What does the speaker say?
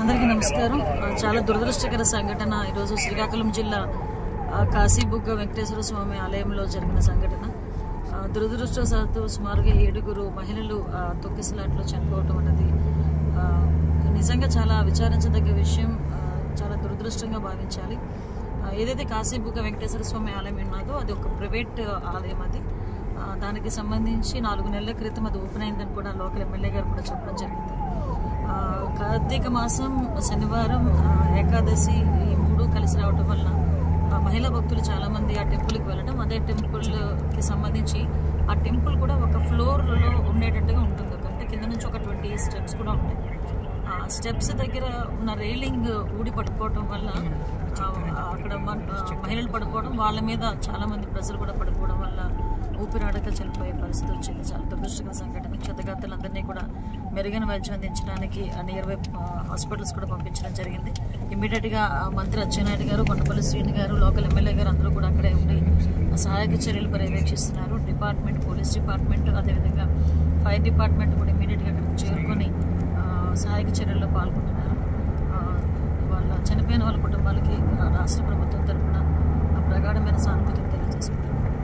అందరికీ నమస్కారం. చాలా దురదృష్టకర సంఘటన ఈరోజు శ్రీకాకుళం జిల్లా కాశీబుగ్గ వెంకటేశ్వర స్వామి ఆలయంలో జరిగిన సంఘటన. దురదృష్టవశాత్తు సుమారుగా 7 మహిళలు తొక్కిసలాట్లో చనిపోవటం అనేది నిజంగా చాలా విచారించదగ్గ విషయం. చాలా దురదృష్టంగా భావించాలి. ఏదైతే కాశీబుగ్గ వెంకటేశ్వర స్వామి ఆలయం ఉన్నదో అది ఒక ప్రైవేట్ ఆలయం. అది దానికి సంబంధించి 4 నెలల క్రితం అది ఓపెన్ అయిందని కూడా లోకల్ ఎమ్మెల్యే గారు కూడా చెప్పడం జరిగింది. కార్తీక మాసం శనివారం ఏకాదశి ఈ 3 కలిసి రావటం వల్ల మహిళా భక్తులు చాలా మంది ఆ టెంపుల్కి వెళ్ళడం, అదే టెంపుల్కి సంబంధించి ఆ టెంపుల్ కూడా ఒక ఫ్లోర్లో ఉండేటట్టుగా ఉంటుంది. అంటే కింద నుంచి ఒక 20 స్టెప్స్ కూడా ఉంటాయి. ఆ స్టెప్స్ దగ్గర ఉన్న రైలింగ్ ఊడి పడిపోవడం వల్ల అక్కడ మహిళలు పడిపోవడం, వాళ్ళ మీద చాలా మంది ప్రజలు కూడా పడిపోవడం వల్ల ఊపిరాడక చనిపోయే పరిస్థితి వచ్చింది. చాలా దురదృష్టకర సంఘటన. క్షతగాతులందరినీ కూడా మెరుగైన వైద్యం అందించడానికి నియర్ బై హాస్పిటల్స్ కూడా పంపించడం జరిగింది. ఇమ్మీడియట్గా మంత్రి అచ్చెన్నాయుడు గారు, కొండపల్లి శ్రీని గారు, లోకల్ ఎమ్మెల్యే గారు అందరూ కూడా అక్కడే ఉండి సహాయక చర్యలు పర్యవేక్షిస్తున్నారు. డిపార్ట్మెంట్, పోలీస్ డిపార్ట్మెంట్, అదేవిధంగా ఫైర్ డిపార్ట్మెంట్ కూడా ఇమ్మీడియట్గా అక్కడికి చేరుకొని సహాయక చర్యల్లో పాల్గొంటున్నారు. చనిపోయిన వాళ్ళ కుటుంబాలకి రాష్ట్ర ప్రభుత్వం తరఫున ప్రగాఢమైన సానుభూతిని